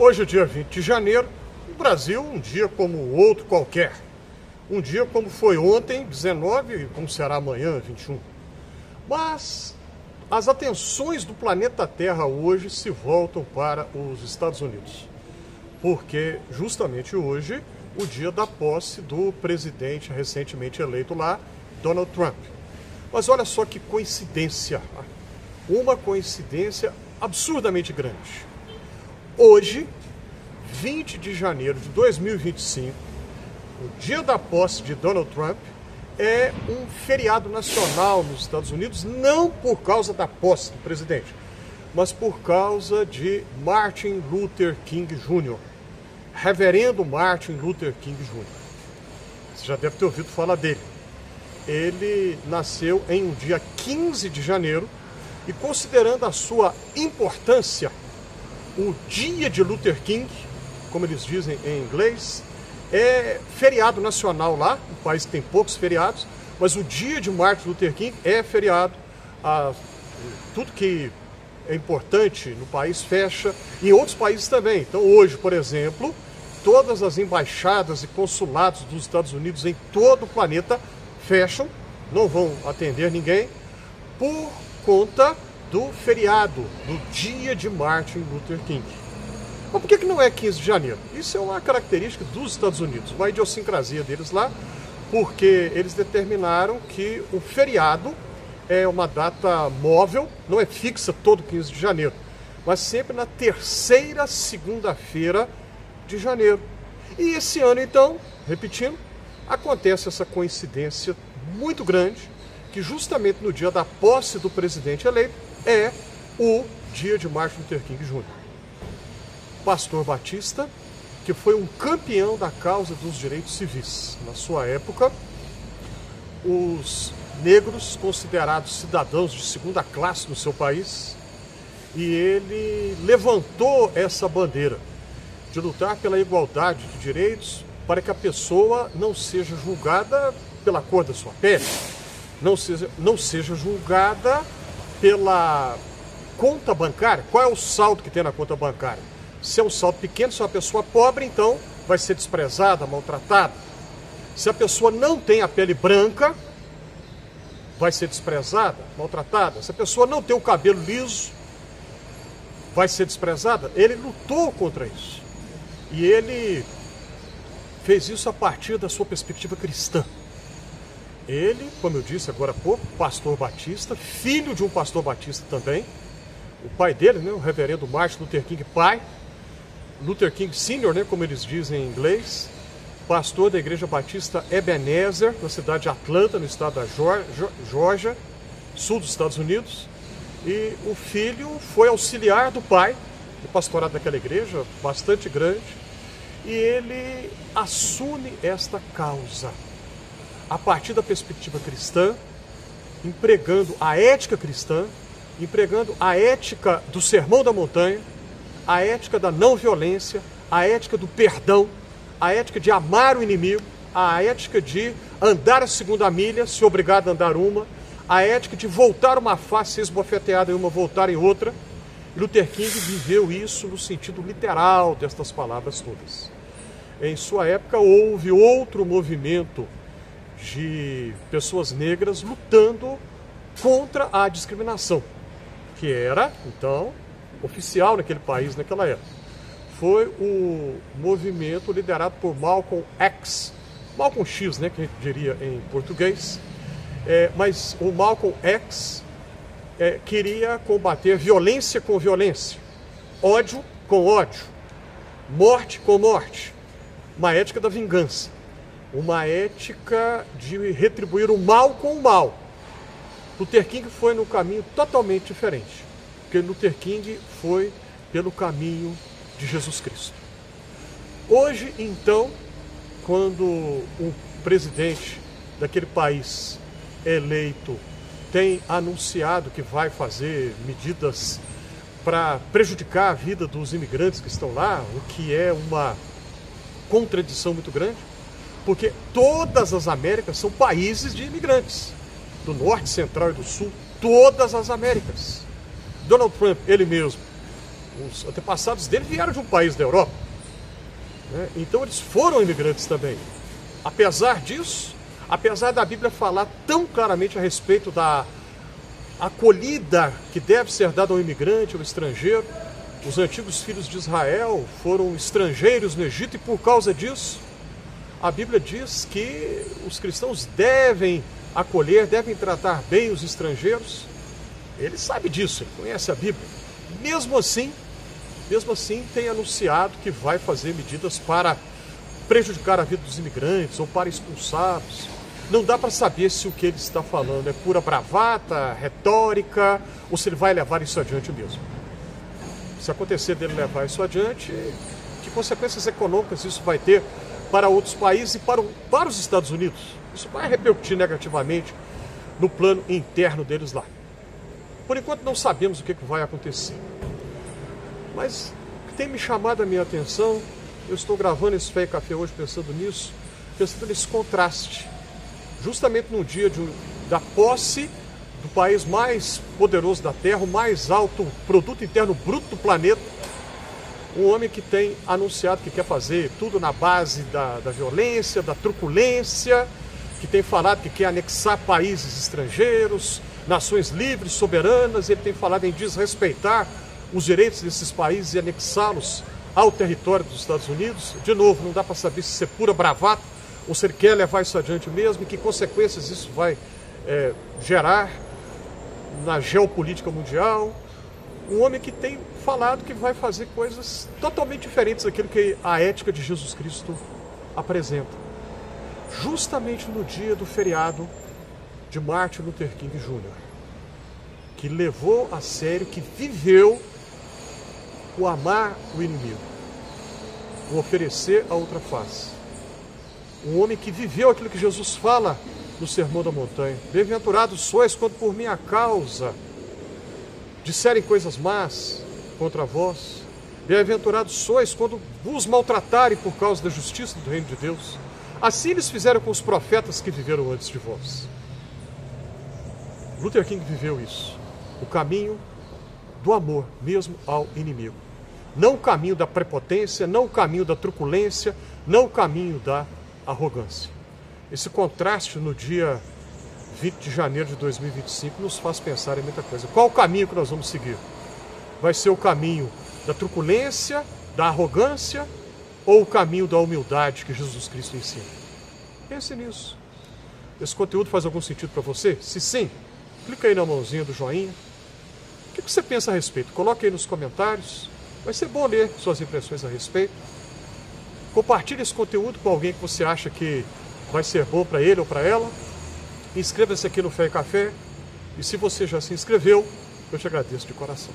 Hoje é dia 20 de janeiro, no Brasil, um dia como outro qualquer. Um dia como foi ontem, 19, e como será amanhã, 21. Mas as atenções do planeta Terra hoje se voltam para os Estados Unidos. Porque justamente hoje, o dia da posse do presidente recentemente eleito lá, Donald Trump. Mas olha só que coincidência, uma coincidência absurdamente grande. Hoje, 20 de janeiro de 2025, o dia da posse de Donald Trump, é um feriado nacional nos Estados Unidos, não por causa da posse do presidente, mas por causa de Martin Luther King Jr., Reverendo Martin Luther King Jr. Você já deve ter ouvido falar dele. Ele nasceu em um dia 15 de janeiro e, considerando a sua importância, o dia de Luther King, como eles dizem em inglês, é feriado nacional lá, um país que tem poucos feriados, mas o dia de Martin Luther King é feriado. Tudo que é importante no país fecha, e em outros países também. Então hoje, por exemplo, todas as embaixadas e consulados dos Estados Unidos em todo o planeta fecham, não vão atender ninguém, por conta do feriado, do dia de Martin Luther King. Mas por que não é 15 de janeiro? Isso é uma característica dos Estados Unidos, uma idiosincrasia deles lá, porque eles determinaram que o feriado é uma data móvel, não é fixa todo 15 de janeiro, mas sempre na terceira segunda-feira de janeiro. E esse ano, então, repetindo, acontece essa coincidência muito grande, que justamente no dia da posse do presidente eleito é o dia de Martin Luther King Jr. Pastor Batista, que foi um campeão da causa dos direitos civis. Na sua época, os negros considerados cidadãos de segunda classe no seu país, e ele levantou essa bandeira de lutar pela igualdade de direitos para que a pessoa não seja julgada pela cor da sua pele, não seja julgada pela conta bancária. Qual é o saldo que tem na conta bancária? Se é um saldo pequeno, se é uma pessoa pobre, então vai ser desprezada, maltratada. Se a pessoa não tem a pele branca, vai ser desprezada, maltratada. Se a pessoa não tem o cabelo liso, vai ser desprezada. Ele lutou contra isso. E ele fez isso a partir da sua perspectiva cristã. Ele, como eu disse agora há pouco, pastor batista, filho de um pastor batista também. O pai dele, né, o reverendo Martin Luther King, pai. Luther King Sr., né, como eles dizem em inglês, pastor da Igreja Batista Ebenezer, na cidade de Atlanta, no estado da Geórgia, sul dos Estados Unidos. E o filho foi auxiliar do pai, do pastorado daquela igreja, bastante grande, e ele assume esta causa a partir da perspectiva cristã, empregando a ética cristã, empregando a ética do Sermão da Montanha, a ética da não violência, a ética do perdão, a ética de amar o inimigo, a ética de andar a segunda milha, se obrigado a andar uma, a ética de voltar uma face, ser esbofeteada em uma, voltar em outra. Luther King viveu isso no sentido literal destas palavras todas. Em sua época houve outro movimento de pessoas negras lutando contra a discriminação, que era, então, oficial naquele país, naquela época. Foi o movimento liderado por Malcolm X, Malcolm X, né, que a gente diria em português, mas o Malcolm X queria combater violência com violência, ódio com ódio, morte com morte, uma ética da vingança, uma ética de retribuir o mal com o mal. Luther King foi no caminho totalmente diferente, porque Luther King foi pelo caminho de Jesus Cristo. Hoje, então, quando o presidente daquele país eleito tem anunciado que vai fazer medidas para prejudicar a vida dos imigrantes que estão lá, o que é uma contradição muito grande, porque todas as Américas são países de imigrantes, do norte, central e do sul, todas as Américas. Donald Trump, ele mesmo, Os antepassados dele vieram de um país da Europa, né? Então eles foram imigrantes também. Apesar disso, apesar da Bíblia falar tão claramente a respeito da acolhida que deve ser dada ao imigrante, ao estrangeiro, os antigos filhos de Israel foram estrangeiros no Egito e por causa disso, a Bíblia diz que os cristãos devem acolher, devem tratar bem os estrangeiros. Ele sabe disso, ele conhece a Bíblia. Mesmo assim, tem anunciado que vai fazer medidas para prejudicar a vida dos imigrantes ou para expulsá-los. Não dá para saber se o que ele está falando é pura bravata, retórica, ou se ele vai levar isso adiante mesmo. Se acontecer dele levar isso adiante, que consequências econômicas isso vai ter para outros países e para os Estados Unidos? Isso vai repercutir negativamente no plano interno deles lá. Por enquanto não sabemos o que vai acontecer. Mas o que tem me chamado a minha atenção, eu estou gravando esse Fé e Café hoje pensando nisso, pensando nesse contraste. Justamente no dia da posse do país mais poderoso da Terra, o mais alto produto interno bruto do planeta, um homem que tem anunciado que quer fazer tudo na base da violência, da truculência, que tem falado que quer anexar países estrangeiros, nações livres, soberanas, ele tem falado em desrespeitar os direitos desses países e anexá-los ao território dos Estados Unidos. De novo, não dá para saber se isso é pura bravata ou se ele quer levar isso adiante mesmo e que consequências isso vai gerar na geopolítica mundial. Um homem que tem falado que vai fazer coisas totalmente diferentes daquilo que a ética de Jesus Cristo apresenta. Justamente no dia do feriado de Martin Luther King Jr., que levou a sério, que viveu o amar o inimigo, o oferecer a outra face. Um homem que viveu aquilo que Jesus fala no Sermão da Montanha. Bem-aventurados sois quando por minha causa disserem coisas más contra vós. Bem-aventurados sois quando vos maltratarem por causa da justiça do reino de Deus. Assim eles fizeram com os profetas que viveram antes de vós. Luther King viveu isso. O caminho do amor mesmo ao inimigo. Não o caminho da prepotência, não o caminho da truculência, não o caminho da arrogância. Esse contraste no dia 20 de janeiro de 2025 nos faz pensar em muita coisa. Qual o caminho que nós vamos seguir? Vai ser o caminho da truculência, da arrogância ou o caminho da humildade que Jesus Cristo ensina? Pense nisso. Esse conteúdo faz algum sentido para você? Se sim, clica aí na mãozinha do joinha. O que você pensa a respeito? Coloque aí nos comentários. Vai ser bom ler suas impressões a respeito. Compartilhe esse conteúdo com alguém que você acha que vai ser bom para ele ou para ela. Inscreva-se aqui no Fé e Café. E se você já se inscreveu, eu te agradeço de coração.